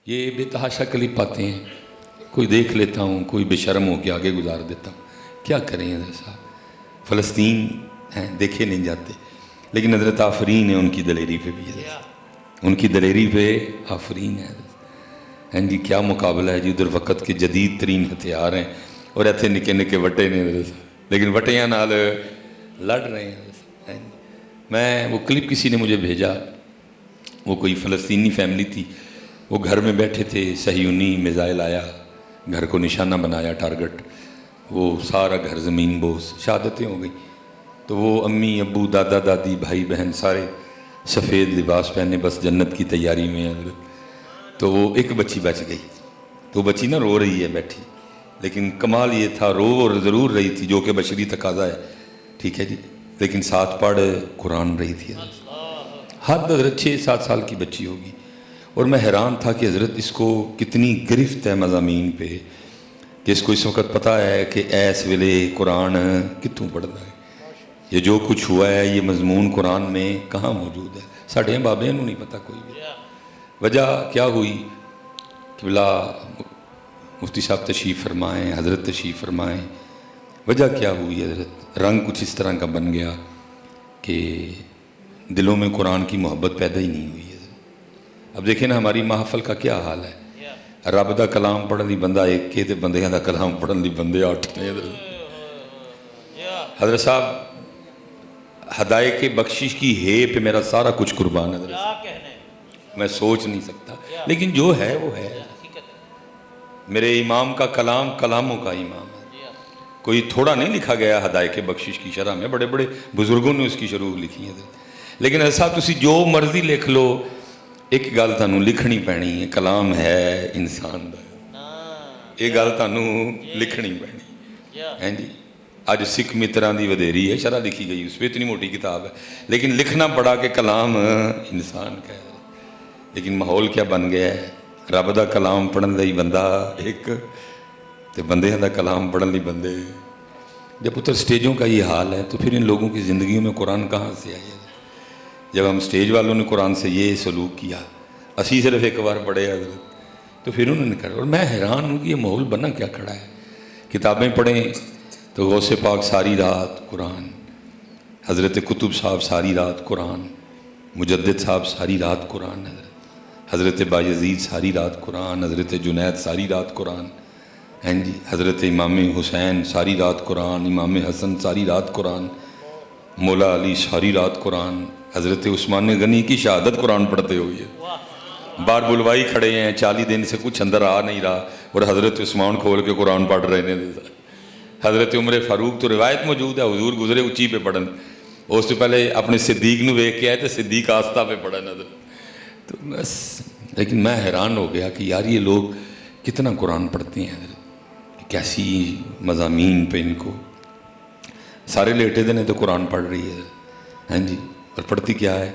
یہ بے تحاشا کلپ آتے ہیں، کوئی دیکھ لیتا ہوں، کوئی بے شرم ہو کے آگے گزار دیتا ہوں. کیا کریں حضرت صاحب، فلسطین ہیں دیکھے نہیں جاتے، لیکن حضرت آفرین ہے ان کی دلیری پہ بھی ہے، ان کی دلیری پہ آفرین ہے. ہاں جی، کیا مقابلہ ہے جی، ادھر وقت کے جدید ترین ہتھیار ہیں اور ایتھے نکے نکے وٹے نے حضرت صاحب، لیکن وٹیاں نال لڑ رہے ہیں حضرت صاحب. ہاں جی، میں وہ کلپ کسی نے مجھے بھیجا، وہ کوئی فلسطینی فیملی تھی، وہ گھر میں بیٹھے تھے، صہیونی میزائل آیا، گھر کو نشانہ بنایا ٹارگٹ، وہ سارا گھر زمین بوس، شہادتیں ہو گئیں. تو وہ امی ابو دادا دادی بھائی بہن سارے سفید لباس پہنے بس جنت کی تیاری میں ہیں. تو وہ ایک بچی بچ گئی، تو وہ بچی نا رو رہی ہے بیٹھی، لیکن کمال یہ تھا رو اور ضرور رہی تھی جو کہ بشری تقاضا ہے، ٹھیک ہے جی، لیکن ساتھ پڑھ قرآن رہی تھی. حد حضرت 6-7 سال کی بچی ہوگی. اور میں حیران تھا کہ حضرت اس کو کتنی گرفت ہے مضامین پہ، کہ اس کو اس وقت پتہ ہے کہ ایس ویلے قرآن کتوں پڑھنا ہے، یہ جو کچھ ہوا ہے یہ مضمون قرآن میں کہاں موجود ہے. ساڑھے بابے انہوں نہیں پتہ کوئی بھی. وجہ کیا ہوئی کہ بلا مفتی صاحب تشریف فرمائیں، حضرت تشریف فرمائیں. وجہ کیا ہوئی حضرت، رنگ کچھ اس طرح کا بن گیا کہ دلوں میں قرآن کی محبت پیدا ہی نہیں ہوئی. اب دیکھیں نا ہماری محفل کا کیا حال ہے، رب دا کلام پڑھن لی بندہ ایک کے تے بندیاں دا کلام پڑھن لی بندے 8 نے. حضرت صاحب ہدایت کے بخشش کی ہے پہ میرا سارا کچھ قربان ہے حضرت، میں سوچ نہیں سکتا، لیکن جو ہے وہ ہے. میرے امام کا کلام کلاموں کا امام ہے، کوئی تھوڑا نہیں لکھا گیا ہدایت کے بخشش کی شرح میں، بڑے بڑے بزرگوں نے اس کی شروع لکھی ہے. لیکن ایسا تسی جو مرضی لکھ لو، ایک گل تانوں لکھنی پینی ہے، کلام ہے انسان دا، یہ گل تانوں لکھنی پینی ہے جی. آج سکھ متران دی ودیری ہے، شرح لکھی گئی اس پہ، اتنی موٹی کتاب ہے، لیکن لکھنا پڑا کہ کلام انسان کا ہے. لیکن ماحول کیا بن گیا ہے، رب دا کلام پڑھن لئی بندہ ایک تے بندے دا کلام پڑھن لئی بندے. جب پتر سٹیجوں کا یہ حال ہے تو پھر ان لوگوں کی زندگیوں میں قرآن کہاں سے آئی ہے؟ جب ہم سٹیج والوں نے قرآن سے یہ سلوک کیا، اسی صرف ایک بار پڑھے حضرت، تو پھر انہوں نے کہا. اور میں حیران ہوں کہ یہ ماحول بنا کیا کھڑا ہے. کتابیں پڑھیں تو غوث پاک ساری رات قرآن، حضرت قطب صاحب ساری رات قرآن، مجدد صاحب ساری رات قرآن، حضرت بایزید ساری رات قرآن، حضرت جنید ساری رات قرآن، ہیں جی، حضرت امام حسین ساری رات قرآن، امام حسن ساری رات قرآن، مولا علی ساری رات قرآن، حضرت عثمان غنی کی شہادت قرآن پڑھتے ہوئے، بار بلوائی کھڑے ہیں، 40 دن سے کچھ اندر آ نہیں رہا اور حضرت عثمان کھول کے قرآن پڑھ رہے ہیں. حضرت عمر فاروق تو روایت موجود ہے حضور گزرے اچھی پہ پڑھن، اس سے پہلے اپنے صدیق نو ویکھ کے آئے تو صدیق آستہ پہ پڑھن حضرت. تو بس، لیکن میں حیران ہو گیا کہ یار یہ لوگ کتنا قرآن پڑھتے ہیں حضرت، کیسی مضامین پہ ان کو. سارے لیٹے دن تو قرآن پڑھ رہی ہے، ہیں جی، اور پڑھتی کیا ہے،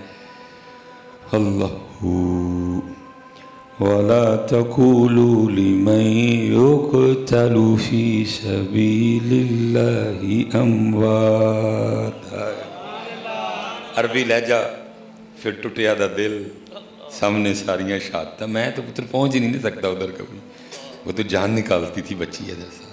اللہ وَلَا تَقُولُوا لِمَنْ يُقْتَلُ فِي سَبِيلِ اللَّهِ أَمْوَاتٌ. عربی لہجہ پھر ٹوٹیا دا دل، سامنے ساریاں شہادتیں. میں تو پتر پہنچ ہی نہیں سکتا ادھر کبھی، وہ تو جان نکالتی تھی بچی ادھر صاحب.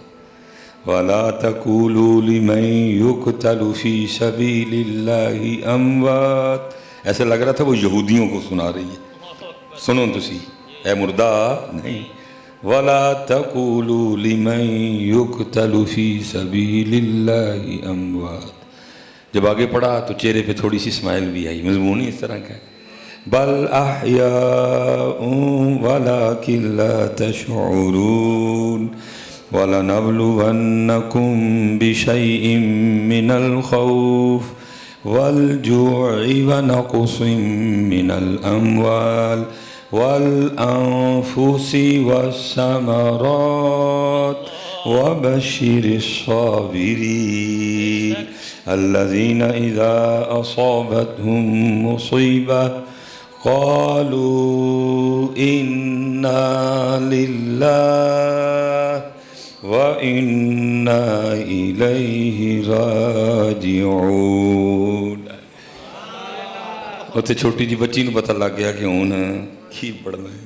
وَلَا تَقُولُوا لِمَنْ يُقْتَلُ فِي سَبِيلِ اللَّهِ أَمْوَاتٌ. ایسا لگ رہا تھا وہ یہودیوں کو سنا رہی ہے، سنو تسی اے مردہ نہیں. وَلَا تَقُولُوا لِمَنْ يُقْتَلُ فِي سَبِيلِ اللَّهِ أَمْوَاتٌ. جب آگے پڑھا تو چہرے پہ تھوڑی سی اسمائل بھی آئی. مضمون ہی اس طرح کا ہے، بل احیاء ولکن لا تشعرون. وَلَنَبْلُوَنَّكُمْ بِشَيْءٍ مِّنَ الْخَوْفِ وَالْجُوعِ وَنَقْصٍ مِّنَ الْأَمْوَالِ وَالْأَنفُسِ وَالثَّمَرَاتِ وَبَشِّرِ الصَّابِرِينَ الَّذِينَ إِذَا أَصَابَتْهُم مُّصِيبَةٌ قَالُوا إِنَّا لِلَّهِ وَإِنَّا إِلَيْهِ راجعون. اتنے چھوٹی جی بچی نو پتہ لگ گیا کہ ہوں کی پڑھنا ہے.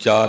4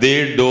1.5-2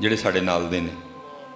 ਜਿਹੜੇ ਸਾਡੇ ਨਾਲ ਦੇ ਨੇ,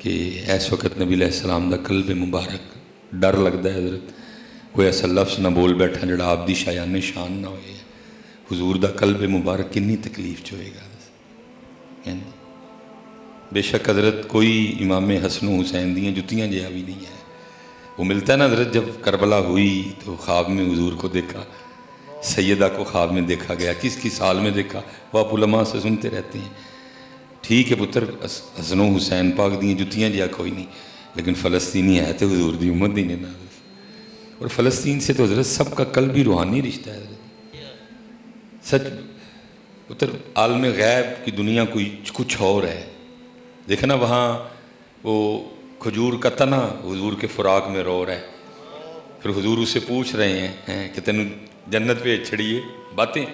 کہ اس وقت نبی علیہ السلام دا قلب مبارک ڈر لگتا ہے حضرت کوئی ایسا لفظ نہ بول بیٹھا جڑا آپ دی شایان شان نہ ہوئے. حضور دا قلب مبارک کنی تکلیف چ ہوئے گا. بے شک حضرت کوئی امام حسن و حسین دیاں جتیاں جہا بھی نہیں ہے. وہ ملتا ہے نا حضرت جب کربلا ہوئی تو خواب میں حضور کو دیکھا, سیدہ کو خواب میں دیکھا گیا. کس سال میں دیکھا وہ آپ علماء سے سنتے رہتے ہیں. ٹھیک ہے پتر, حسن و حسین پاک دیاں جتیاں جہا کوئی نہیں, لیکن فلسطینی ہے تو حضور دی امت دی نے. اور فلسطین سے تو حضرت سب کا قلبی روحانی رشتہ ہے حضرت. سچ پتر عالم غیب کی دنیا کوئی کچھ اور ہے. دیکھا نا وہاں وہ کھجور کا تنا حضور کے فراق میں رو رہا ہے. پھر حضور اس سے پوچھ رہے ہیں کہ تینوں جنت پہ چھڑیے باتیں.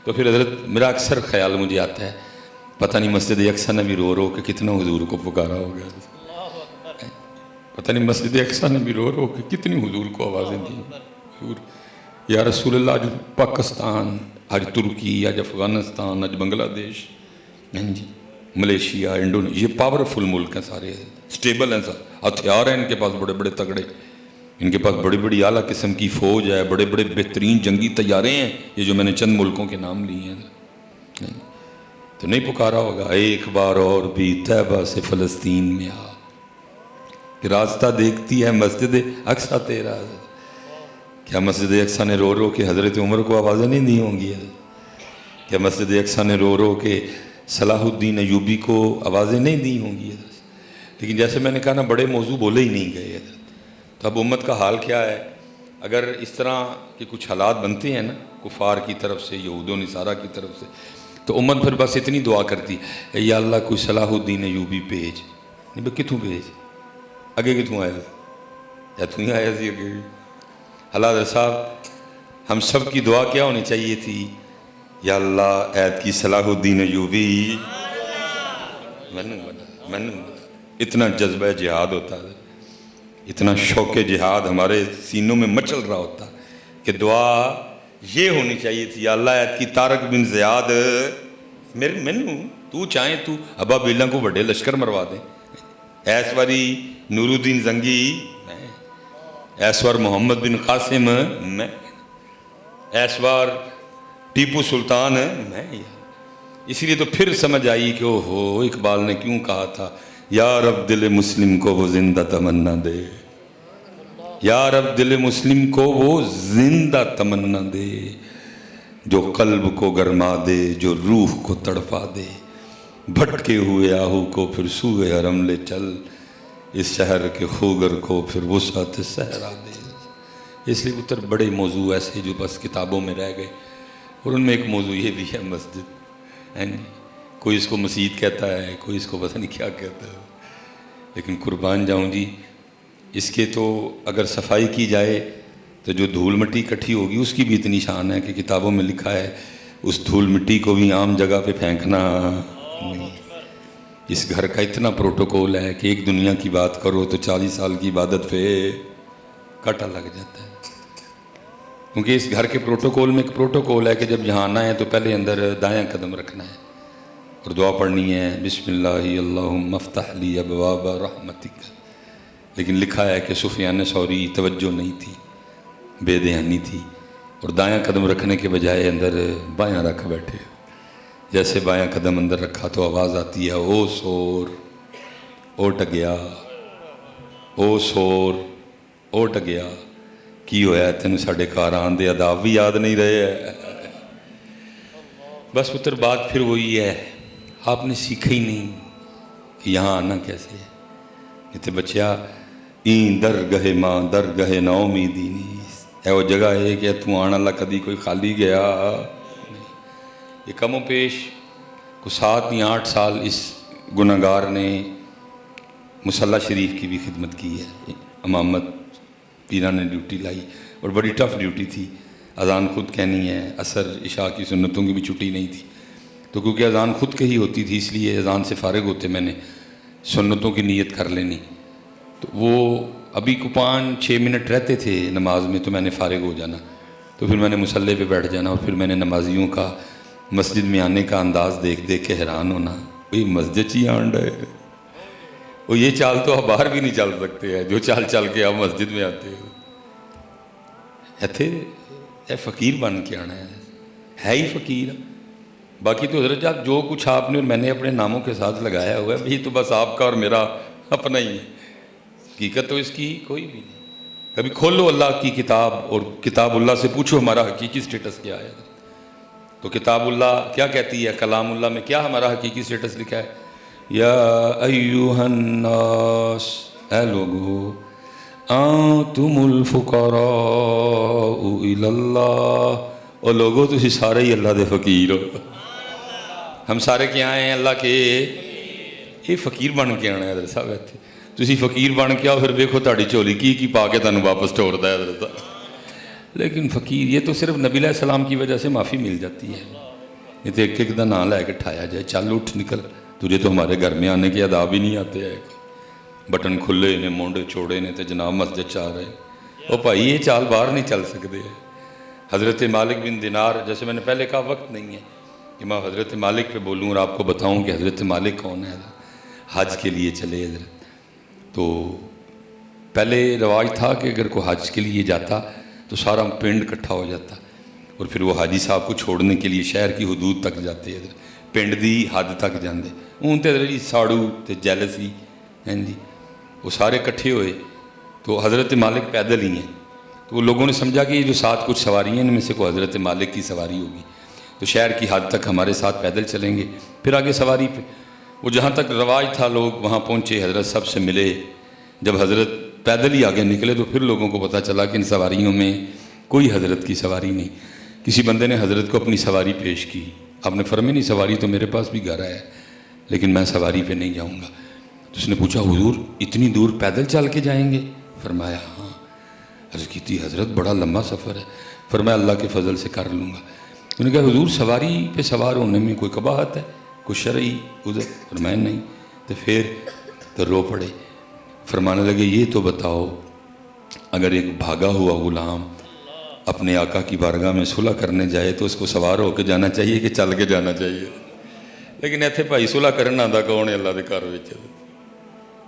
تو پھر حضرت میرا اکثر خیال مجھے آتا ہے پتہ نہیں مسجد اقصیٰ نے بھی رو کے کتنا حضور کو پکارا ہوگا. پتہ نہیں مسجد اقصیٰ نے بھی رو کے کتنی حضور کو آوازیں دی. حضور یا رسول اللہ, آج پاکستان, آج ترکی, آج افغانستان, آج بنگلہ دیش, جی ملیشیا, انڈونیشیا, یہ پاورفل ملک ہیں سارے, سٹیبل ہیں, ہتھیار ہیں ان کے پاس بڑے بڑے تگڑے, ان کے پاس بڑی بڑی اعلیٰ قسم کی فوج ہے, بڑے بڑے بہترین جنگی طیارے ہیں. یہ جو میں نے چند ملکوں کے نام لیے ہیں, تو نہیں پکارا ہوگا ایک بار اور بھی طیبہ سے فلسطین میں آ, کہ راستہ دیکھتی ہے مسجد اقصیٰ تیرا. کیا مسجد اقصیٰ نے رو کے حضرت عمر کو آوازیں نہیں دی ہوں گی؟ کیا مسجد اقصیٰ نے رو کے صلاح الدین ایوبی کو آوازیں نہیں دی ہوں گی؟ لیکن جیسے میں نے کہا نا بڑے موضوع بولے ہی نہیں گئے. تو اب امت کا حال کیا ہے؟ اگر اس طرح کے کچھ حالات بنتے ہیں نا کفار کی طرف سے, یہود و نصارہ کی طرف سے, تو امت پھر بس اتنی دعا کرتی ہے یا اللہ کوئی صلاح الدین ایوبی بھیج. نہیں بھائی کتوں بھیج, اگے کتوں آیا یا توں ہی آیا سی اگے. حضرت صاحب ہم سب کی دعا کیا ہونی چاہیے تھی؟ یا اللہ عید کی صلاح الدین ایوبی. میں اتنا جذبہ جہاد ہوتا ہے, اتنا شوق جہاد ہمارے سینوں میں مچل رہا ہوتا کہ دعا یہ ہونی چاہیے تھی, یا اللہ عید کی طارق بن زیاد مینوں تو چاہیں تو ابا بیلا کو بڑے لشکر مروا دیں. ایس واری نور الدین زنگی میں, ایس وار محمد بن قاسم میں, ایس وار ٹیپو سلطان میں. اسی لیے تو پھر سمجھ آئی کہ اوہو اقبال نے کیوں کہا تھا یا رب دل مسلم کو وہ زندہ تمنا دے, یا رب دل مسلم کو وہ زندہ تمنا دے, جو قلب کو گرما دے, جو روح کو تڑپا دے, بھٹکے ہوئے آہو کو پھر سوئے حرم لے چل, اس شہر کے خوگر کو پھر وسعت صحرا دے. اس لیے پتر بڑے موضوع ایسے جو بس کتابوں میں رہ گئے, اور ان میں ایک موضوع یہ بھی ہے مسجد. کوئی اس کو مسجد کہتا ہے, کوئی اس کو پتہ نہیں کیا کہتا ہے, لیکن قربان جاؤں جی اس کے تو اگر صفائی کی جائے تو جو دھول مٹی اکٹھی ہوگی اس کی بھی اتنی شان ہے کہ کتابوں میں لکھا ہے اس دھول مٹی کو بھی عام جگہ پہ پھینکنا نہیں. اس گھر کا اتنا پروٹوکول ہے کہ ایک دنیا کی بات کرو تو 40 سال کی عبادت پہ کٹا لگ جاتا ہے. کیونکہ اس گھر کے پروٹوکول میں ایک پروٹوکول ہے کہ جب یہاں آنا ہے تو پہلے اندر دایاں قدم رکھنا ہے اور دعا پڑھنی ہے بسم اللہ اللہم افتح لی ابواب رحمتک. لیکن لکھا ہے کہ سفیان ثوری توجہ نہیں تھی, بے دھیانی تھی, اور دایاں قدم رکھنے کے بجائے اندر بایاں رکھ بیٹھے. جیسے بایاں قدم اندر رکھا تو آواز آتی ہے او سور اوٹ گیا, او سور اوٹ گیا, کی ہویا تینوں ساڈے گھر آن دے آداب بھی یاد نہیں رہے ہے. بس پتر بات پھر وہی ہے, آپ نے سیکھا ہی نہیں کہ یہاں آنا کیسے ہے. اتنے بچیا این در گہے ماں در گہے نا امیدی نہیں, اے وہ جگہ ہے کہ تو آنا اللہ کدی کوئی خالی گیا. یہ کم و پیش کو 7 یا 8 سال اس گناہگار نے مصلی شریف کی بھی خدمت کی ہے. امامت پیران نے ڈیوٹی لائی اور بڑی ٹف ڈیوٹی تھی. اذان خود کہنی ہے, عصر عشاء کی سنتوں کی بھی چھٹی نہیں تھی. تو کیونکہ اذان خود کہی ہوتی تھی اس لیے اذان سے فارغ ہوتے میں نے سنتوں کی نیت کر لینی. تو وہ ابھی کو 5-6 منٹ رہتے تھے نماز میں تو میں نے فارغ ہو جانا, تو پھر میں نے مصلی پہ بیٹھ جانا, اور پھر میں نے نمازیوں کا مسجد میں آنے کا انداز دیکھ کے حیران ہونا, بھئی مسجد ہی آنڈ ہے, وہ یہ چال تو آپ باہر بھی نہیں چل سکتے ہیں جو چال چل کے آپ مسجد میں آتے ہو. اے فقیر بن کے آنا ہے ہی فقیر. باقی تو حضرت صاحب جو کچھ آپ نے اور میں نے اپنے ناموں کے ساتھ لگایا ہوا ہے یہ تو بس آپ کا اور میرا اپنا ہی ہے. حقیقت تو اس کی کوئی بھی نہیں. کبھی کھولو اللہ کی کتاب اور کتاب اللہ سے پوچھو ہمارا حقیقی سٹیٹس کیا ہے. تو کتاب اللہ کیا کہتی ہے, کلام اللہ میں کیا ہمارا حقیقی سٹیٹس لکھا ہے؟ یا ایھا الناس, اے لوگو, انتم الفقراء الی اللہ, اور لوگو تسی سارے ہی اللہ دے فقیر ہو. ہم سارے کیا ہیں اللہ کے. یہ فقیر بن کے آنا ہے حضرت صاحب. اتنے تسی فقیر بن کے آؤ پھر دیکھو تہاڈی جھولی کی پا کے تانوں واپس ٹوردا ہے حضرت صاحب. لیکن فقیر یہ تو صرف نبی علیہ السلام کی وجہ سے معافی مل جاتی ہے. یہ تو ایک ایک دا نام لے کے ٹھایا جائے, چل اٹھ نکل, تجھے تو ہمارے گھر میں آنے کے آداب ہی نہیں آتے ہیں. بٹن کھلے نے, مونڈے چھوڑے نے, تو جناب مسجد چاہ رہے. او بھائی یہ چال باہر نہیں چل سکتے. حضرت مالک بن دینار, جیسے میں نے پہلے کہا وقت نہیں ہے کہ میں حضرت مالک پہ بولوں اور آپ کو بتاؤں کہ حضرت مالک کون ہے. حج کے لیے چلے حضرت. تو پہلے رواج تھا کہ اگر کوئی حج کے لیے جاتا تو سارا پنڈ اکٹھا ہو جاتا اور پھر وہ حاجی صاحب کو چھوڑنے کے لیے شہر کی حدود تک جاتے حضرت, پنڈ دی حد تک جاندے. اون تے حضرت جی ساڑو تے جیلسی ہیں جی, وہ سارے اکٹھے ہوئے تو حضرت مالک پیدل ہی ہیں. تو وہ لوگوں نے سمجھا کہ یہ جو ساتھ کچھ سواری ہیں ان میں سے کوئی حضرت مالک کی سواری ہوگی, تو شہر کی حد تک ہمارے ساتھ پیدل چلیں گے, پھر آگے سواری پہ. وہ جہاں تک رواج تھا لوگ وہاں پہنچے, حضرت سب سے ملے. جب حضرت پیدل ہی آگے نکلے تو پھر لوگوں کو پتہ چلا کہ ان سواریوں میں کوئی حضرت کی سواری نہیں. کسی بندے نے حضرت کو اپنی سواری پیش کی. آپ نے فرمایا نہیں سواری تو میرے پاس بھی گھر ہے لیکن میں سواری پہ نہیں جاؤں گا. تو اس نے پوچھا حضور اتنی دور پیدل چل کے جائیں گے؟ فرمایا ہاں. عرض کی تھی حضرت بڑا لمبا سفر ہے. فرمایا اللہ کے فضل سے کر لوں گا. انہوں نے کہا حضور سواری پہ سوار ہونے میں کوئی قباحت ہے, کوئی شرعی عذر؟ فرمایا نہیں. تو پھر تو رو پڑے. فرمانے لگے یہ تو بتاؤ اگر ایک بھاگا ہوا غلام اپنے آقا کی بارگاہ میں صلح کرنے جائے تو اس کو سوار ہو کے جانا چاہیے کہ چل کے جانا چاہیے؟ لیکن ایتھے بھائی صلح کرنا آندا کون ہے اللہ دے گھر وچ؟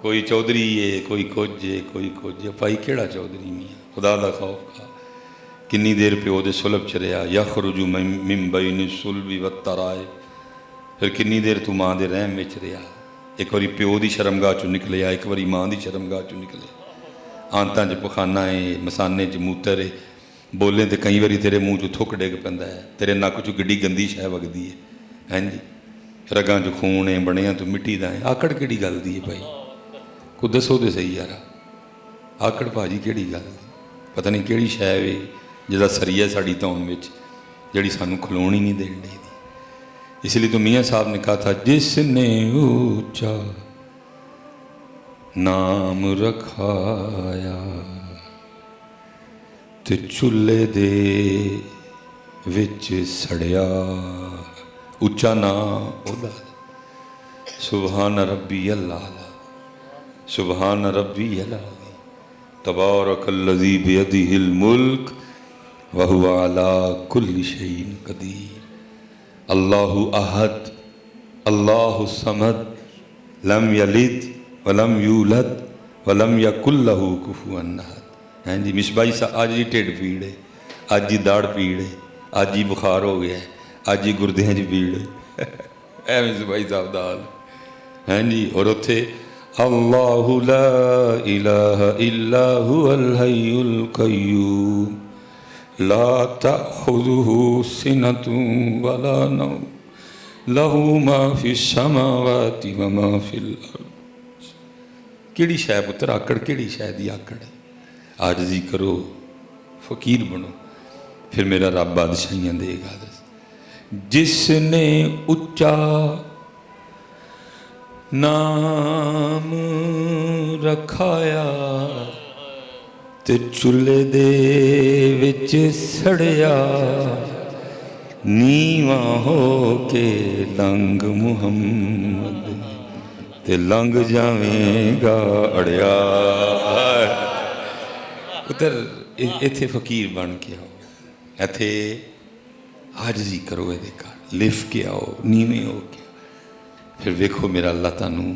کوئی چودھری ہے, کوئی کچھ ہے, کوئی کچھ ہے. بھائی کیڑا چودھری میاں, خدا دا خوف کھا. کنی دیر پیو دے صلب چ رہیا, یخرج من بین الصلب والترائب. پھر کنی دیر تو ماں دے رحم وچ رہیا. ایک باری پیو دی شرمگاہ چوں نکلیا, ایک باری ماں دی شرمگاہ چوں نکلے. آنتاں چ پخانہ ہے, مسانے چ موتر ہے, بولیں تے کئی باری تیرے منہ چوں تھک ڈگ پیندا ہے, تیرے نک چوں گڈی گندی شے وگدی ہے. ہاں جی رگاں چ خون ہے, بڑیاں تو مٹی دا ہے. آکڑ کیڑی گل دی ہے بھائی؟ کو دسو تے صحیح یار, آکڑ بھاجی کیڑی گل دی؟ پتہ نہیں کیڑی شے وے جہاں سری ہے ساڑی تون وچ جہی سانوں کھلون ہی نہیں دین ڈی. اس لیے تو میاں صاحب نے کہا تھا جس نے اونچا نام رکھایا تے چولہے دے وچ سڑیا. اونچا نام اودا, سبحان ربی اللہ, سبحان ربی اللہ, تبارک الذی بیدہ الملک وہو علی کل شیء قدیر. اللہ احد اللہ الصمد لم یلد ولم یولد ولم یکن لہ کفوا احد. ہیں جی مصباحی صاحب آج ہی ٹھڈ پیڑ ہے, آج ہی داڑھ پیڑ ہے, آج ہی بخار ہو گیا ہے, آج ہی گردیاں چ پیڑ ہے. اے مصباحی صاحب دا حال. ہیں جی اور اتھے اللہ لا الہ الا هو الحی القیوم لا تأخذہ سنۃ ولا نوم لہ ما فی السماوات وما فی الارض. کیڑی شے پتر آکڑ, کیڑی شے دی آکڑ ہے؟ عاجزی کرو, فقیر بنو, پھر میرا رب بادشاہیاں دے گا. جس نے اچا نام رکھایا تے چولہے دے وچ سڑیا, نیواں ہو کے لنگ محمد تے لنگ جاویں گا اڑیا. پتر ایتھے فقیر بن کے آؤ, ایتھے عاجزی کرو, یہ دیکھا لف کے آؤ, نیویں ہو کے. پھر ویکھو میرا اللہ تانوں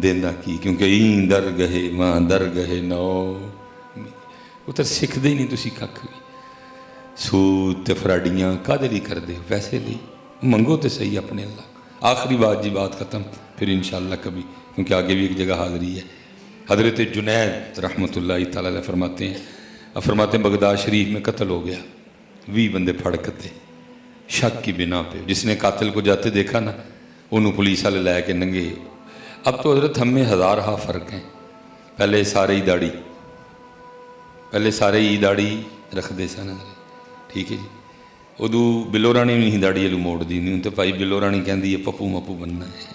دینا کی کیونکہ این در گہے ماں در گہے نو اتر سکھتے ہی نہیں تسی کھ بھی سود تے فراڈیاں کدے لی کر دے ویسے لی منگو تے صحیح اپنے اللہ آخری بات جی بات ختم پھر انشاءاللہ کبھی کیونکہ آگے بھی ایک جگہ حاضری ہے حضرت جنید رحمۃ اللہ تعالیٰ علیہ فرماتے ہیں بغداد شریف میں قتل ہو گیا 20 بندے پھڑ کتے شک کی بنا پہ جس نے قاتل کو جاتے دیکھا نا انہوں پولیس والے لے کے ننگے اب تو حضرت ہم میں ہزارہ فرق ہیں پہلے سارے ہی داڑھی رکھ دے سن ٹھیک ہے جی ادو بلو رانی بھی نہیں داڑھی والو موڑ دی نہیں تو بھائی بلو رانی کہندی ہے پپو مپو بننا ہے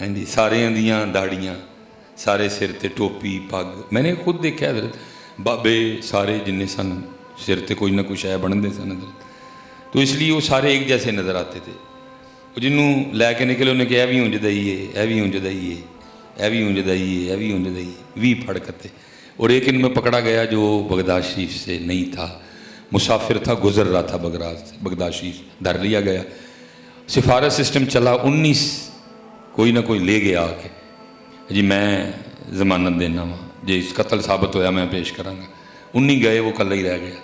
ہاں جی سارے دیاں داڑیاں سارے سر تے ٹوپی پگ میں نے خود دیکھا حضرت بابے سارے جن سن سر تے کوئی نہ کچھ ہے بن دے سن حضرت تو اس لیے وہ سارے ایک جیسے نظر آتے تھے وہ جنوں لے کے نکلے انہیں کہ اے بھی اونج دئیے اے بھی اونج دئیے اے بھی اونج دئیے اے بھی اونج دئیے 20 پھڑ کتے اور ایک ان میں پکڑا گیا جو بغداد شریف سے نہیں تھا مسافر تھا گزر رہا تھا بغداد شریف دھر لیا گیا سفارت سسٹم چلا 19 کوئی نہ کوئی لے گیا آ کے جی میں ضمانت دینا وہاں جی اس قتل ثابت ہویا میں پیش کراں گا 19 گئے وہ کل ہی رہ گیا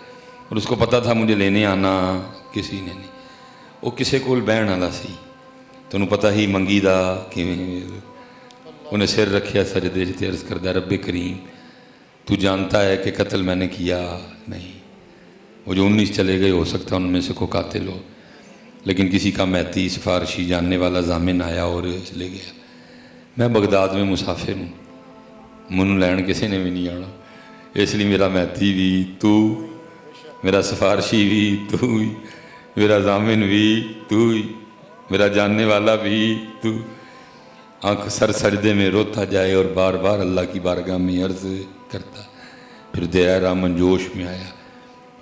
اور اس کو پتہ تھا مجھے لینے آنا کسی نے نہیں وہ کسے کول بہن والا سی تو انہوں پتہ ہی منگی دا کیویں انہیں سر رکھیا سجدے جتے عرض کردہ رب کریم تو جانتا ہے کہ قتل میں نے کیا نہیں وہ جو 19 چلے گئے ہو سکتا ہے ان میں سے کوئی قاتل ہو لیکن کسی کا میتی سفارشی جاننے والا ضامن آیا اور لے گیا میں بغداد میں مسافر ہوں منو لین کسی نے بھی نہیں آنا اس لیے میرا میتی بھی تو میرا سفارشی بھی تو ہی میرا ضامن بھی تو ہی میرا جاننے والا بھی تو آنکھ سر سجدے میں روتا جائے اور بار بار اللہ کی بارگاہ میں عرض کرتا پھر دائرہ منجوش میں آیا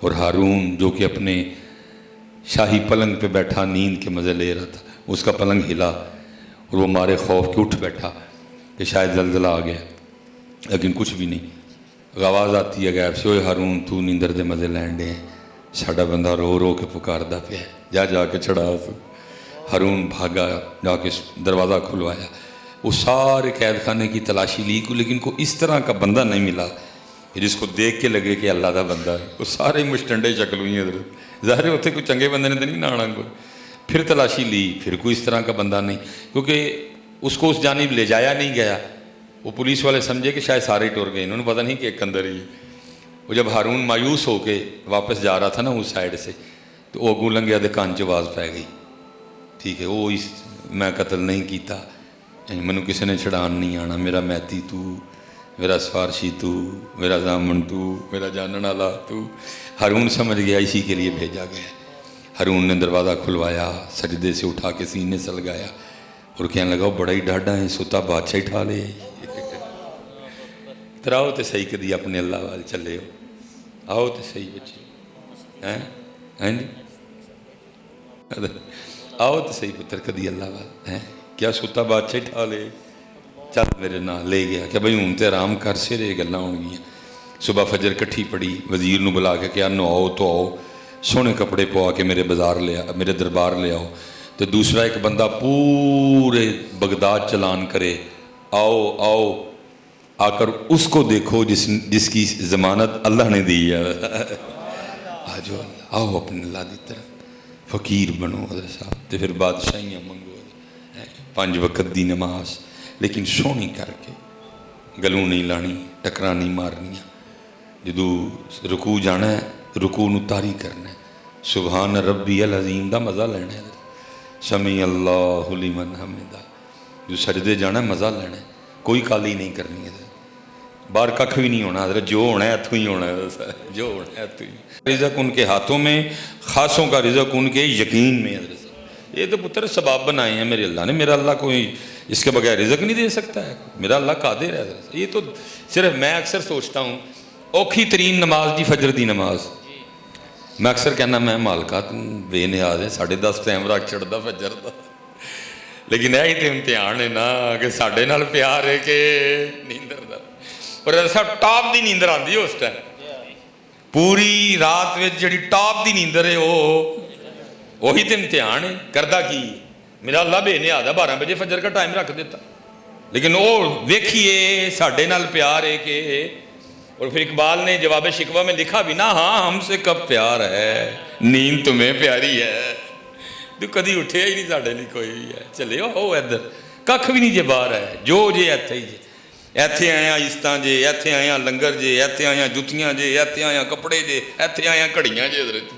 اور ہارون جو کہ اپنے شاہی پلنگ پہ بیٹھا نیند کے مزے لے رہا تھا اس کا پلنگ ہلا اور وہ مارے خوف کے اٹھ بیٹھا کہ شاید زلزلہ آ گیا لیکن کچھ بھی نہیں آواز آتی ہے غیب سے اوے ہارون تو نیندر دے مزے لین دے ساڈا بندہ رو رو کے پکاردا پیا جا کے چڑھا اس ہارون بھاگا جا کے دروازہ کھلوایا وہ سارے قید خانے کی تلاشی لی کو لیکن کوئی اس طرح کا بندہ نہیں ملا جس کو دیکھ کے لگے کہ اللہ دا بندہ ہے وہ سارے مشٹنڈے شکل ہوئی حضرت ظاہر ہوتے کوئی چنگے بندے نے تو نہیں نہ آنا کوئی پھر تلاشی لی پھر کوئی اس طرح کا بندہ نہیں کیونکہ اس کو اس جانب لے جایا نہیں گیا وہ پولیس والے سمجھے کہ شاید سارے ٹور گئے انہوں نے پتہ نہیں کہ ایک اندر ہی وہ جب ہارون مایوس ہو کے واپس جا رہا تھا نا اس سائڈ سے تو وہ اگوں لنگیا دے کان چ آواز پی گئی ٹھیک ہے وہ اس میں قتل نہیں کیتا منو کسی نے چھڑان نہیں آنا میرا میتی تو میرا سفارشی تو میرا ضامن تو میرا جانن والا تو ہارون سمجھ گیا اسی کے لیے بھیجا گیا ہارون نے دروازہ کھلوایا سجدے سے اٹھا کے سینے سے لگایا اور کہنے لگا بڑا ہی ڈاڈا ہے سوتا بادشاہ ٹھا لے تراؤ تو صحیح کدی اپنے اللہ وال چلے ہو آؤ تو صحیح بچے ہیں جی آؤ تو صحیح پتر کدی اللہ وال ہیں کیا سوتا بادشاہ ٹھا لے چل میرے نال لے گیا کہ بھائی ہوں تو آرام کر سے رہے گلاں ہون گیاں صبح فجر کٹھی پڑی وزیر نو بلا کے کیا نو آؤ تو آؤ سونے کپڑے پوا کے میرے دربار لے آؤ تو دوسرا ایک بندہ پورے بغداد چلان کرے آؤ آؤ آ کر اس کو دیکھو جس کی ضمانت اللہ نے دی ہے آجو آؤ اپنے اللہ دی طرف فقیر بنو حضرت صاحب تو پھر بادشاہیاں منگو 5 وقت دی نماز لیکن سونی کر کے گلوں نہیں لانی ٹکرا نہیں مارنیاں جدو رکوع جانا ہے رکوع نو طاری کرنا ہے سبحان ربی العظیم دا مزہ لینا ہے سمیع اللہ لمن حمدہ جو سجدے جانا ہے مزہ لینا ہے کوئی کالی نہیں کرنی ہے باہر ککھ بھی نہیں ہونا حضرت جو ہونا ہے اتھوں ہی ہونا ہے جو ہونا ہے اتھوں ہی رزق ان کے ہاتھوں میں خاصوں کا رزق ان کے یقین میں حضرت یہ تو پتر سباب بنائے ہیں میرے اللہ نے میرا اللہ کوئی اس کے بغیر رزق نہیں دے سکتا ہے میرا اللہ قادر ہے حضرت یہ تو صرف میں اکثر سوچتا ہوں اوکھی ترین نماز دی فجر دی نماز میں اکثر کہنا میں مالکا بے نیاز ہے 10:30 ٹائم رکھ چڑھتا فجر دا لیکن یہی تو امتحان ہے نا کہ ساڈے نال پیار ہے کہ نیندر دا اور صاحب ٹاپ دی نیندر آتی ہے اس ٹائم پوری رات میں جڑی ٹاپ دی نیندر ہے وہی تو امتحان ہے کردا کی میرا اللہ بے نیاز ہے 12 بجے فجر کا ٹائم رکھ دیتا لیکن وہ دیکھیے ساڈے نال پیار ہے کہ اور پھر اقبال نے جواب شکوہ میں لکھا بھی نا ہاں ہم سے کب پیار ہے نیند تمہیں پیاری ہے تو کدی اٹھیا ہی نہیں ساڈے لیے کوئی بھی ہے چلے ہو ادھر کھ بھی نہیں جے باہر ہے جو جے ایتھے ہی جے ایتھے آیا عزتاں جے ایتھے آیا لنگر جے ایتھے آیا جتیاں جے ایتھے آیا کپڑے جے ایتھے آیا گھڑیاں جے حضرت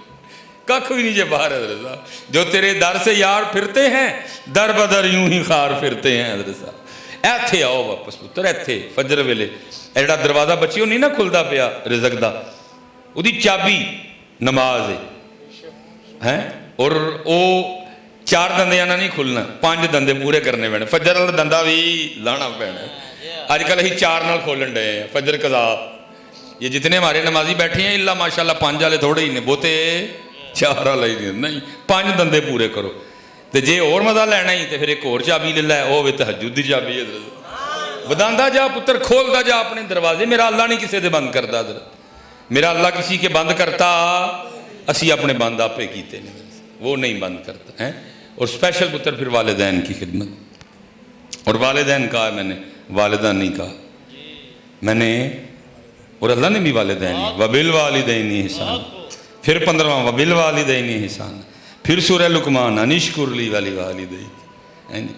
کھ بھی نہیں جے باہر حضرت صاحب جو تیرے در سے یار پھرتے ہیں در بدر یوں ہی خار پھرتے ہیں حضرت صاحب ایتھے آؤ واپس پتر ایتھے فجر ویلے ایڈا دروازہ بچیو نہیں نا کھلدا پیا رزق دا وہ دی چابی نماز ہے اور او 4 دندیاں نہ نہیں کھلنا 5 دندے پورے کرنے پینے فجر والا دندہ بھی لانا پینا آج کل ہی 4 نال کھولن ڈے ہیں فجر قضا یہ جتنے ہمارے نمازی بیٹھے ہیں اللہ ماشاءاللہ 5 والے تھوڑے ہی نے بہتے 4 والے ہی نہیں 5 دندے پورے کرو تو جے اور مزہ لینا ہی تو پھر ایک اور چابی لے لے وہ تہجد دی چابی ہے بداندا جا پتر کھولدا جا اپنے دروازے میرا اللہ نہیں کسی دے بند کرتا حضرت میرا اللہ کسی کے بند کرتا اسی اپنے بند آپ کیتے ہیں وہ نہیں بند کرتا ہے اور اسپیشل پتر پھر والدین کی خدمت اور والدین کہا میں نے والدہ نہیں کہا میں نے اور اللہ نے بھی والدین وبالوالدین احسان پھر 15واں وبالوالدین احسان پھر سورہ لقمان انشکر لی ولوالدیک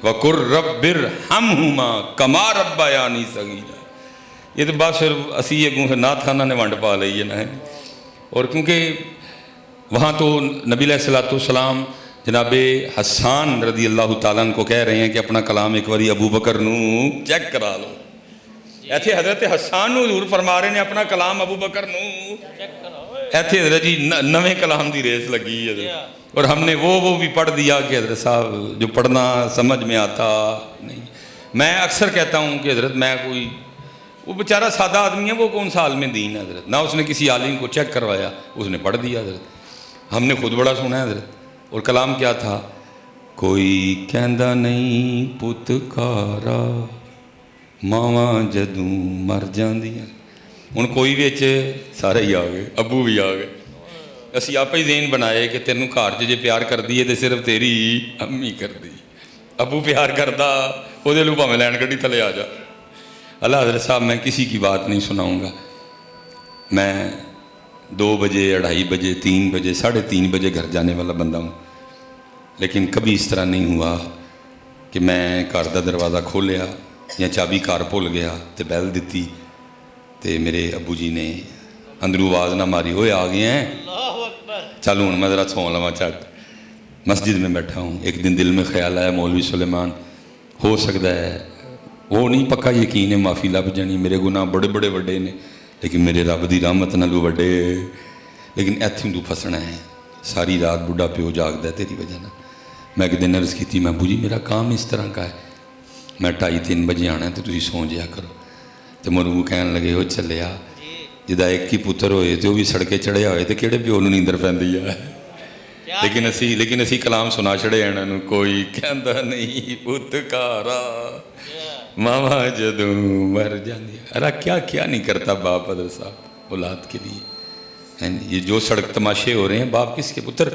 وَقُرْ رَبِّ ارْحَمْهُمَا كَمَا رَبَّيَانِي صَغِيرًا یہ تو بات صرف اسی یہ نعت خانہ نے ونڈ پا لئی ہے نا اور کیونکہ وہاں تو نبی علیہ السلام جناب حسان رضی اللہ تعالیٰ عنہ کو کہہ رہے ہیں کہ اپنا کلام ایک باری ابو بکر نو چیک کرا لو ایتھے حضرت حسان نو حضور فرما رہے ہیں اپنا کلام ابو بکر نو ایتھے حضرت جی نویں کلام دی ریس لگی حضرت اور ہم نے وہ بھی پڑھ دیا کہ حضرت صاحب جو پڑھنا سمجھ میں آتا نہیں میں اکثر کہتا ہوں کہ حضرت میں کوئی وہ بیچارہ سادہ آدمی ہے وہ کون سا عالم دین ہے حضرت نہ اس نے کسی عالم کو چیک کروایا اس نے پڑھ دیا حضرت ہم نے خود بڑا سنا ہے حضرت اور کلام کیا تھا کوئی کہندا نہیں پتکارا ماواں جدوں مر جاندیاں ہن کوئی وچ سارے ہی آ گئے ابو بھی آ گئے اسی آپ ہی ذہن بنائے کہ تینوں گھر چ جے پیار کر دیے تو صرف تیری امی کر دی ابو پیار کردا وہ لو بھاویں لین گڈی تھلے آ جا اللہ حضرت صاحب میں کسی کی بات نہیں سناؤں گا میں 2 بجے 2:30 بجے 3 بجے 3:30 بجے گھر جانے والا بندہ ہوں لیکن کبھی اس طرح نہیں ہوا کہ میں گھر دا دروازہ کھولیا یا چابی گھر بھول گیا تو بیل دیتی تو میرے ابو جی نے اندروں آواز نہ ماری ہوئے آ گئے ہیں چلو ہوں میں ذرا سو لوا چٹ مسجد میں بیٹھا ہوں ایک دن دل میں خیال آیا مولوی سلیمان ہو سکتا ہے وہ نہیں پکا یقین ہے معافی لب جانی میرے گناہ بڑے بڑے وڈے نے لیکن میرے رب دی رحمت نالوں وڈے لیکن ایتھوں تو پھسنا ہے ساری رات بڑھا پیو جاگدا ہے تیری وجہ میں ایک دن عرض کی میں ابو جی میرا کام اس طرح کا ہے میں 2:30-3 بجے آنا ہے تو تسی سو جایا کرو تو مرو کہن لگے وہ چلیا جدا ایک ہی پتر ہوئے تو وہ بھی سڑکے چڑھیا ہوئے تو کہڑے پیو نوں نیندر پیندی ہے لیکن اسی کلام سنا چڑھے انہاں نوں کوئی کہندا نہیں پتکارا ماما جدوں مر جاندی ارا کیا کیا نہیں کرتا باپ حضرت صاحب اولاد کے لیے یہ جو سڑک تماشے ہو رہے ہیں باپ کس کے پتر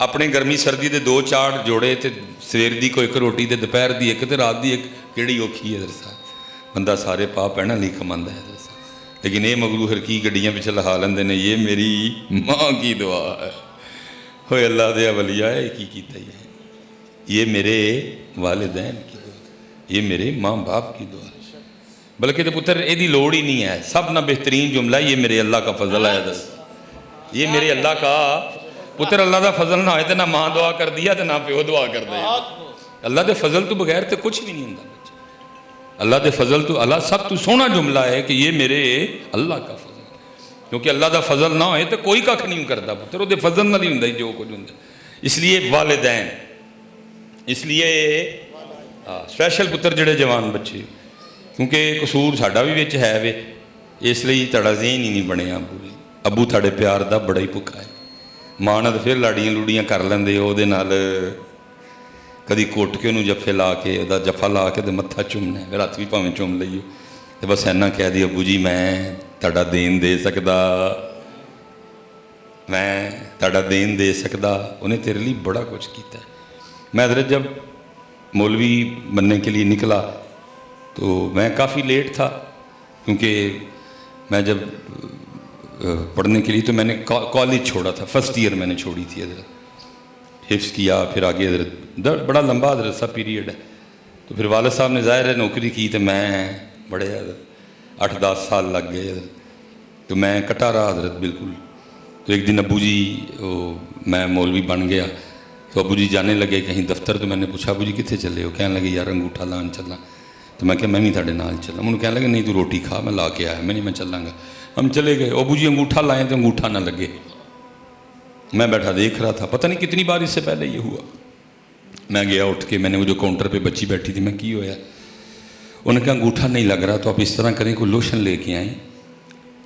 اپنے گرمی سردی دے 2-4 جوڑے تے سویر دی کوئی ایک روٹی تے دوپہر دی ایک تے رات دی ایک کیڑی اوکھی ہے حضرت صاحب بندہ سارے پا پہنا نہیں کماندا ہے حضرت صاحب لیکن یہ مغرو ہر کی گڈیاں پچھے لہا لیندے نے یہ میری ماں کی دعا ہے ہوئے اللہ دے اولیاء ہے کی کیتا ہے یہ میرے والدین کی دعا یہ میرے ماں باپ کی دعا بلکہ تو پتر یہ دی لوڑ ہی نہیں ہے سب نہ بہترین جملہ یہ میرے اللہ کا فضل ہے حضرت یہ میرے اللہ کا پتر اللہ دا فضل نہ ہوئے تو نہ ماں دعا کر دیا تو نہ پیو دعا کر دیا اللہ دے فضل تو بغیر تو کچھ بھی نہیں ہوں اللہ دے فضل تو اللہ سب تو سونا جملہ ہے کہ یہ میرے اللہ کا فضل کیونکہ اللہ دا فضل نہ ہوئے تو کوئی کھ نہیں کرتا پتر وہ دے فضل نہ نہیں ہوں جو کچھ ہوں اس لیے والدین اس لیے سپیشل پتر جڑے جوان بچے کیونکہ قصور ساڈا بھی وچ ہے وے اس لیے تڑا ذہن ہی نہیں بنے ابو تھاڑے پیار دا بڑا ہی بھکا ہے ماں نال پھر لاڑیاں لوڑیاں کر لیندے وہ نال کدی کوٹ کے انہوں جفے لا کے وہ جفا لا کے تو متھا چومنا ہے رات بھی پاویں چوم لئیے تو بس اینا کہہ دی ابو جی میں تہاڈا دین دے سکدا میں تہاڈا دین دے سکدا انہیں تیرے لیے بڑا کچھ کیتا ہے میں حضرت جب مولوی بننے کے لیے نکلا تو میں کافی لیٹ تھا، کیونکہ میں جب پڑھنے کے لیے تو میں نے کالج چھوڑا تھا، فرسٹ ایئر میں نے چھوڑی تھی حضرت، حفظ کیا، پھر آگے حضرت بڑا لمبا حضرت سا پیریڈ ہے. تو پھر والد صاحب نے ظاہر ہے نوکری کی، تو میں بڑے حضرت 8-10 سال لگ گئے حضرت. تو میں کٹا رہا حضرت بالکل. تو ایک دن ابو جی میں مولوی بن گیا، تو ابو جی جانے لگے کہیں دفتر. تو میں نے پوچھا ابو جی کتنے چلے ہو؟ کہنے لگے یار انگوٹھا لان چلنا. تو میں کہ میں بھی تھوڑے نال چلا. انہوں نے کہنے لگے نہیں تو روٹی کھا، میں لا کے آیا. میں چلاں گا. ہم چلے گئے. ابو جی انگوٹھا لائیں تو انگوٹھا نہ لگے. میں بیٹھا دیکھ رہا تھا، پتہ نہیں کتنی بار اس سے پہلے یہ ہوا. میں گیا اٹھ کے، میں نے وہ جو کاؤنٹر پہ بچی بیٹھی تھی، میں کی ہوا. انہوں نے کہا انگوٹھا نہیں لگ رہا تو آپ اس طرح کریں کوئی لوشن لے کے آئیں،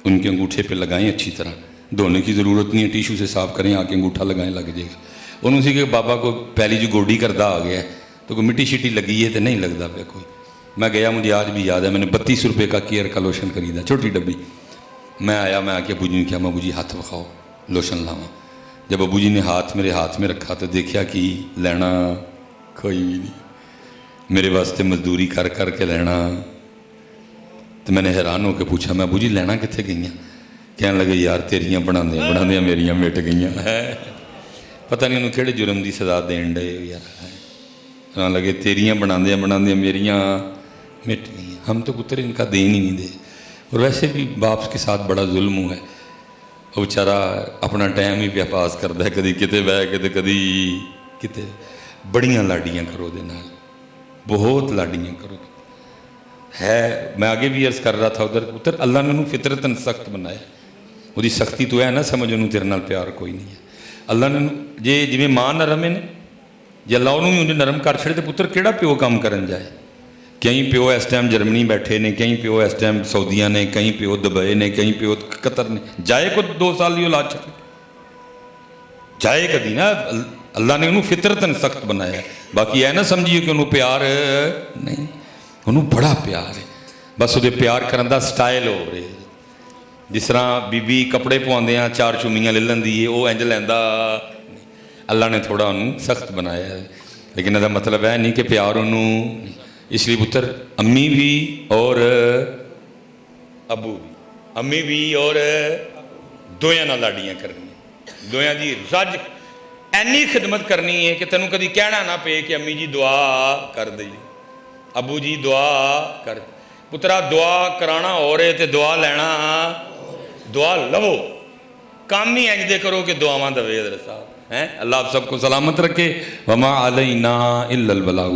ان کے انگوٹھے پہ لگائیں، اچھی طرح دھونے کی ضرورت نہیں ہے، ٹیشو سے صاف کریں، آ کے انگوٹھا لگائیں، لگ جائے گا. انہوں نے کہ بابا کو پہلی جو گوڈی کردہ آ گیا ہے تو کوئی مٹی شٹی لگی ہے تو نہیں لگتا پہ کوئی. میں گیا، مجھے آج بھی یاد ہے، میں نے 32 روپے کا کیئر کا لوشن خریدا، چھوٹی ڈبی. میں آیا، میں آ کے ابو جی نے کیا، میں ابو جی ہاتھ بکھاؤ لوشن لاواں. جب ابو جی نے ہاتھ میرے ہاتھ میں رکھا تو دیکھا کہ لینا کوئی بھی نہیں، میرے واسطے مزدوری کر کر کے لینا. تو میں نے حیران ہو کے پوچھا، میں ابو جی لینا کتنے گئی ہیں؟ کہنے لگے یار تیریاں بنا دیا میریاں مٹ گئی ہیں. پتہ نہیں انہوں کہڑے جرم دی سزا دین ڈے یار. کہنے لگے تیریاں بنا دیا میریاں مٹ گئی ہیں. ہم تو پتر ان کا دین ہی نہیں دے. اور ویسے بھی باپ کے ساتھ بڑا ظلم ہوا ہے. وہ بیچارہ اپنا ٹائم ہی پہ پاس کرتا ہے، کدی کتے بہ کے کدی کتے. بڑیاں لاڈیاں کرو دے نال، بہت لاڈیاں کرو ہے. میں آگے بھی عرض کر رہا تھا ادھر پتر اللہ نے انہوں فطرتاً سخت بنایا. وہی سختی تو ہے نہ سمجھ، انہوں تیرے نال پیار کوئی نہیں ہے. اللہ نے جی جی ماں نرم ہے نا، جی اللہ انہوں انہیں نرم کر چھڑے تو پتر کیڑا پیو کام کرن جائے. کہیں پیو اس ٹائم جرمنی بیٹھے نے، کہیں پیو اس ٹائم سعودیہ نے، کہیں پیو دبئی نے، کہیں پیو قطر نے. جائے کو 2 سال کی اولاد چھڑے جائے کدی نا. اللہ نے انہوں فطرتاً سخت بنایا. باقی ہے نہ سمجھیے کہ انہوں پیار نہیں، انہوں بڑا پیار ہے. بس وہ پیار کرن دا سٹائل ہو رہے. جس طرح بی بی کپڑے پواندے ہیں 4 چومیاں لے لیندی ہے، وہ انج لیندا. اللہ نے تھوڑا انہوں سخت بنایا ہے، لیکن یہ مطلب ہے نہیں کہ پیار انہوں. اس لیے پتر امی بھی اور ابو بھی، امی بھی اور دویاں نہ لاڈیاں کرنی، دویاں دی رج اینی خدمت کرنی ہے کہ تینوں کدی کہنا نہ پے کہ امی جی دعا کر دئی، ابو جی دعا کر. پترا دعا کرانا ہو رہے تے دعا لینا، دعا لو. کام ہی انج دے کرو کہ دعاواں دوے حضرت صاحب. اللہ آپ سب کو سلامت رکھے. وما علینا الا البلاغ.